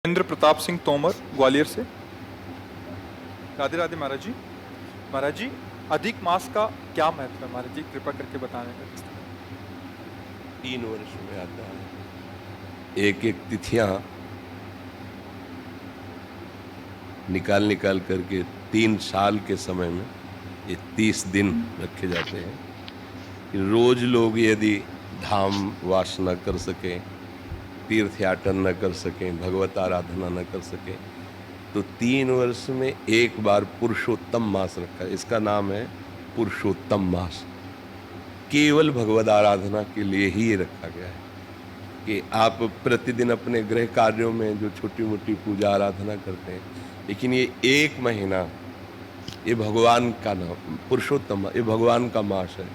महेंद्र प्रताप सिंह तोमर ग्वालियर से। राधे राधे महाराज जी। महाराज जी, अधिक मास का क्या महत्व है महाराज जी, कृपा करके बताने का। 3 वर्ष में आता है, एक एक तिथियां निकाल निकाल करके 3 साल के समय में ये 30 दिन रखे जाते हैं कि रोज लोग यदि धाम वास न कर सकें, तीर्थ याटन न कर सकें, भगवत आराधना न कर सकें, तो 3 वर्ष में एक बार पुरुषोत्तम मास रखा है। इसका नाम है पुरुषोत्तम मास। केवल भगवत आराधना के लिए ही ये रखा गया है कि आप प्रतिदिन अपने गृह कार्यों में जो छोटी मोटी पूजा आराधना करते हैं, लेकिन ये 1 महीना ये भगवान का नाम पुरुषोत्तम, ये भगवान का मास है।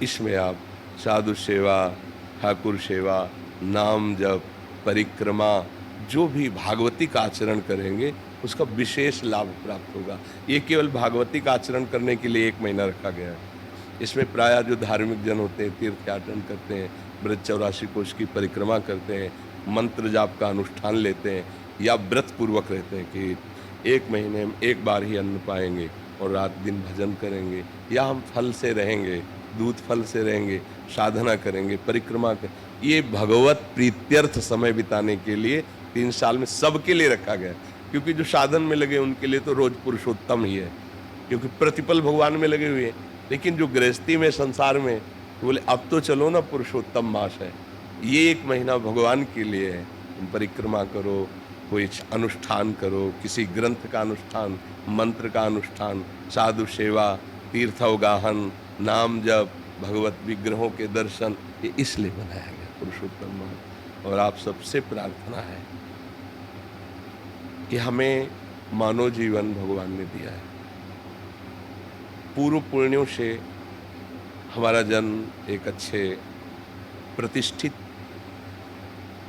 इसमें आप साधु सेवा, ठाकुर सेवा, नाम जप, परिक्रमा, जो भी भागवती का आचरण करेंगे उसका विशेष लाभ प्राप्त होगा। ये केवल भागवती का आचरण करने के लिए 1 महीना रखा गया है। इसमें प्रायः जो धार्मिक जन होते हैं तीर्थ याटन करते हैं, व्रत 84 कोष की परिक्रमा करते हैं, मंत्र जाप का अनुष्ठान लेते हैं या व्रत पूर्वक रहते हैं कि 1 महीने में एक बार ही अन्न पाएंगे और रात दिन भजन करेंगे, या हम फल से रहेंगे, दूध फल से रहेंगे, साधना करेंगे, परिक्रमा कर, ये भगवत प्रीत्यर्थ समय बिताने के लिए 3 साल में सबके लिए रखा गया। क्योंकि जो साधन में लगे उनके लिए तो रोज पुरुषोत्तम ही है, क्योंकि प्रतिपल भगवान में लगे हुए हैं। लेकिन जो गृहस्थी में, संसार में, तो बोले अब तो चलो ना, पुरुषोत्तम मास है, ये 1 महीना भगवान के लिए है। तुम परिक्रमा करो, कोई अनुष्ठान करो, किसी ग्रंथ का अनुष्ठान, मंत्र का अनुष्ठान, साधु सेवा, तीर्थावगाहन, नाम जप, भगवत विग्रहों के दर्शन, ये इसलिए बनाया गया पुरुषोत्तम मास। और आप सबसे प्रार्थना है कि हमें मानव जीवन भगवान ने दिया है, पूर्व पुण्यों से हमारा जन्म एक अच्छे प्रतिष्ठित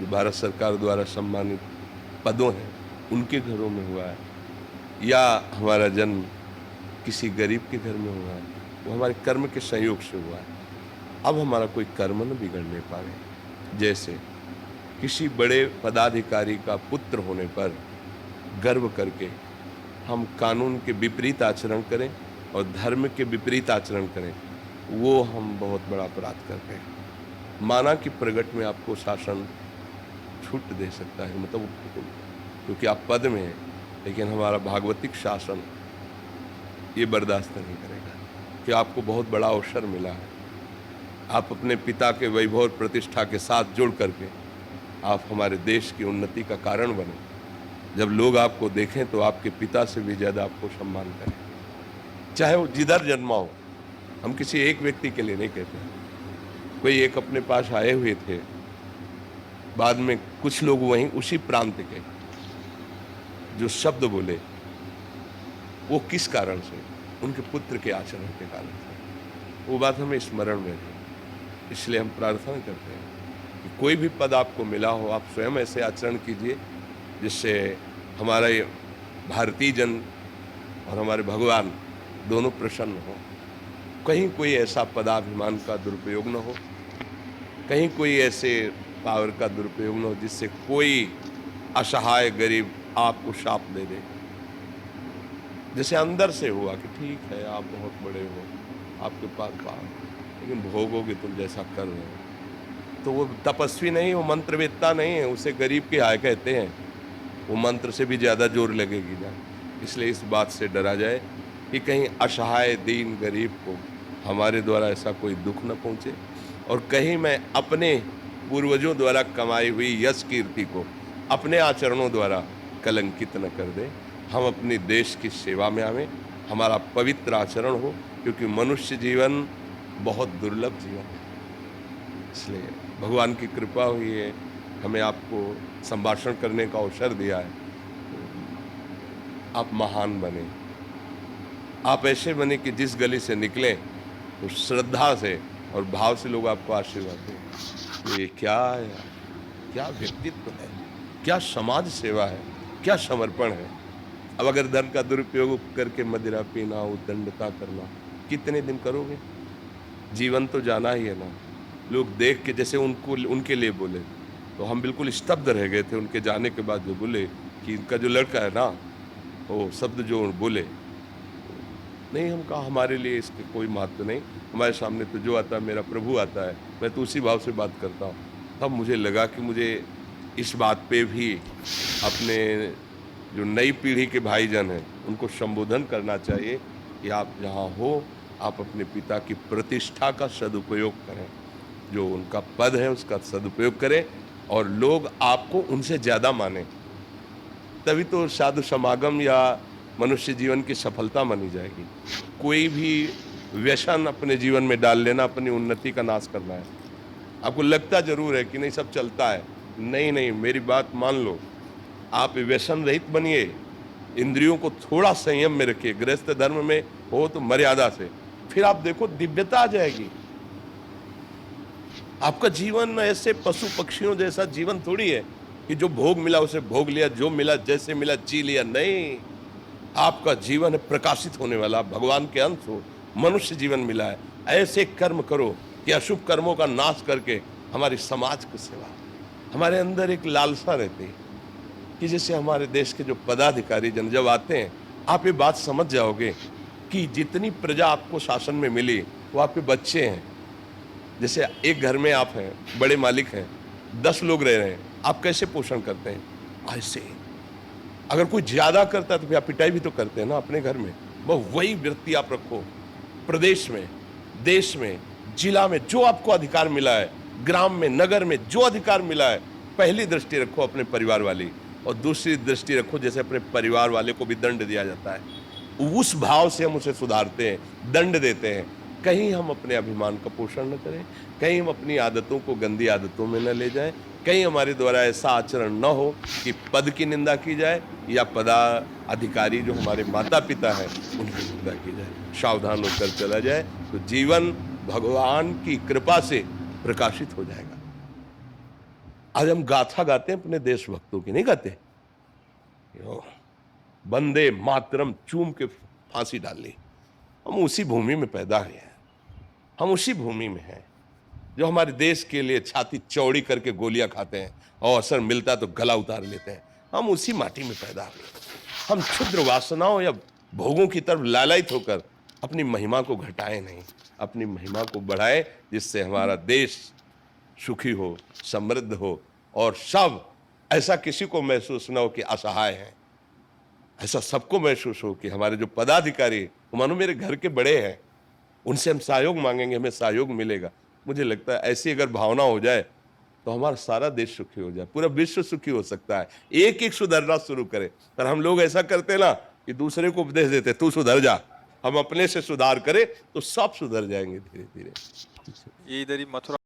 जो भारत सरकार द्वारा सम्मानित पदों हैं उनके घरों में हुआ है, या हमारा जन्म किसी गरीब के घर में हुआ है, वो हमारे कर्म के संयोग से हुआ है। अब हमारा कोई कर्म न बिगड़ने पाए। जैसे किसी बड़े पदाधिकारी का पुत्र होने पर गर्व करके हम कानून के विपरीत आचरण करें और धर्म के विपरीत आचरण करें, वो हम बहुत बड़ा अपराध करते हैं। माना कि प्रगट में आपको शासन छूट दे सकता है, मतलब क्योंकि आप पद में हैं, लेकिन हमारा भागवतिक शासन ये बर्दाश्त नहीं करेगा कि आपको बहुत बड़ा अवसर मिला है, आप अपने पिता के वैभव और प्रतिष्ठा के साथ जुड़ करके आप हमारे देश की उन्नति का कारण बने। जब लोग आपको देखें तो आपके पिता से भी ज़्यादा आपको सम्मान करें, चाहे वो जिधर जन्मा हो। हम किसी एक व्यक्ति के लिए नहीं कहते। कोई एक अपने पास आए हुए थे, बाद में कुछ लोग वहीं उसी प्रांत के जो शब्द बोले, वो किस कारण से? उनके पुत्र के आचरण के कारण से। वो बात हमें स्मरण में है। इसलिए हम प्रार्थना करते हैं कि कोई भी पद आपको मिला हो, आप स्वयं ऐसे आचरण कीजिए जिससे हमारा ये भारतीय जन और हमारे भगवान दोनों प्रसन्न हो। कहीं कोई ऐसा पदाभिमान का दुरुपयोग न हो, कहीं कोई ऐसे पावर का दुरुपयोग न हो जिससे कोई असहाय गरीब आपको शाप दे दे। जैसे अंदर से हुआ कि ठीक है आप बहुत बड़े हो, आपके पास पावर, लेकिन भोगोगे तुम जैसा कर रहे हो। तो वो तपस्वी नहीं, वो मंत्रवेत्ता नहीं है, उसे गरीब के आय कहते हैं। वो मंत्र से भी ज़्यादा जोर लगेगी ना। इसलिए इस बात से डरा जाए कि कहीं असहाय दीन गरीब को हमारे द्वारा ऐसा कोई दुख न पहुँचे, और कहीं मैं अपने पूर्वजों द्वारा कमाई हुई यश कीर्ति को अपने आचरणों द्वारा कलंकित न कर दे। हम अपने देश की सेवा में आवें, हमारा पवित्र आचरण हो, क्योंकि मनुष्य जीवन बहुत दुर्लभ जीवन है। इसलिए भगवान की कृपा हुई है, हमें आपको संभाषण करने का अवसर दिया है। आप महान बने, आप ऐसे बने कि जिस गली से निकले तो श्रद्धा से और भाव से लोग आपको आशीर्वाद दें। तो ये क्या है, क्या व्यक्तित्व है, क्या समाज सेवा है, क्या समर्पण है। अब अगर धन का दुरुपयोग करके मदिरा पीना, उद्दंडता करना, कितने दिन करोगे? जीवन तो जाना ही है ना। लोग देख के जैसे उनको उनके लिए बोले, तो हम बिल्कुल स्तब्ध रह गए थे उनके जाने के बाद, जो बोले कि इनका जो लड़का है ना, वो शब्द जो बोले, नहीं, हम कहा हमारे लिए इसके कोई महत्व नहीं, हमारे सामने तो जो आता है मेरा प्रभु आता है, मैं तो उसी भाव से बात करता हूँ। तब मुझे लगा कि मुझे इस बात पे भी अपने जो नई पीढ़ी के भाईजन हैं उनको संबोधन करना चाहिए कि आप जहाँ हो, आप अपने पिता की प्रतिष्ठा का सदुपयोग करें, जो उनका पद है उसका सदुपयोग करें, और लोग आपको उनसे ज़्यादा माने, तभी तो साधु समागम या मनुष्य जीवन की सफलता मानी जाएगी। कोई भी व्यसन अपने जीवन में डाल लेना अपनी उन्नति का नाश करना है। आपको लगता जरूर है कि नहीं सब चलता है, नहीं नहीं, मेरी बात मान लो, आप व्यसन रहित बनिए, इंद्रियों को थोड़ा संयम में रखिए, गृहस्थ धर्म में हो तो मर्यादा से, फिर आप देखो दिव्यता आ जाएगी। आपका जीवन ऐसे पशु पक्षियों जैसा जीवन थोड़ी है कि जो भोग मिला उसे भोग लिया, जो मिला जैसे मिला जी लिया, नहीं। आपका जीवन है प्रकाशित होने वाला, भगवान के अंश हो, मनुष्य जीवन मिला है। ऐसे कर्म करो कि अशुभ कर्मों का नाश करके हमारी समाज की सेवा। हमारे अंदर एक लालसा रहती है कि जैसे हमारे देश के जो पदाधिकारी जन जब आते हैं, आप ये बात समझ जाओगे कि जितनी प्रजा आपको शासन में मिली वो आपके बच्चे हैं। जैसे एक घर में आप हैं, बड़े मालिक हैं, 10 लोग रह रहे हैं, आप कैसे पोषण करते हैं? ऐसे। अगर कोई ज्यादा करता है तो फिर आप पिटाई भी तो करते हैं ना अपने घर में। वही वृत्ति आप रखो, प्रदेश में, देश में, जिला में जो आपको अधिकार मिला है, ग्राम में, नगर में जो अधिकार मिला है, पहली दृष्टि रखो अपने परिवार वाली, और दूसरी दृष्टि रखो जैसे अपने परिवार वाले को भी दंड दिया जाता है, उस भाव से हम उसे सुधारते हैं, दंड देते हैं। कहीं हम अपने अभिमान का पोषण न करें, कहीं हम अपनी आदतों को गंदी आदतों में न ले जाएं, कहीं हमारे द्वारा ऐसा आचरण न हो कि पद की निंदा की जाए या पदाधिकारी जो हमारे माता पिता हैं उनकी निंदा की जाए। सावधान होकर चला जाए तो जीवन भगवान की कृपा से प्रकाशित हो जाएगा। आज हम गाथा गाते हैं अपने देशभक्तों की, नहीं गाते? वंदे मातरम चूम के फांसी डाल ली। हम उसी भूमि में पैदा हुए हैं, हम उसी भूमि में हैं जो हमारे देश के लिए छाती चौड़ी करके गोलियां खाते हैं और अवसर मिलता तो गला उतार लेते हैं। हम उसी माटी में पैदा हुए। हम क्षुद्र वासनाओं या भोगों की तरफ लालायित होकर अपनी महिमा को घटाएं नहीं, अपनी महिमा को बढ़ाएं, जिससे हमारा देश सुखी हो, समृद्ध हो, और सब ऐसा किसी को महसूस न हो कि असहाय है। ऐसा सबको महसूस हो कि हमारे जो पदाधिकारी, मानो मेरे घर के बड़े हैं, उनसे हम सहयोग मांगेंगे, हमें सहयोग मिलेगा। मुझे लगता है ऐसी अगर भावना हो जाए तो हमारा सारा देश सुखी हो जाए, पूरा विश्व सुखी हो सकता है। एक एक सुधरना शुरू करे। पर हम लोग ऐसा करते ना कि दूसरे को उपदेश देते, तू सुधर जा। हम अपने से सुधार करें तो सब सुधर जाएंगे धीरे धीरे। ये इधर ही मथुरा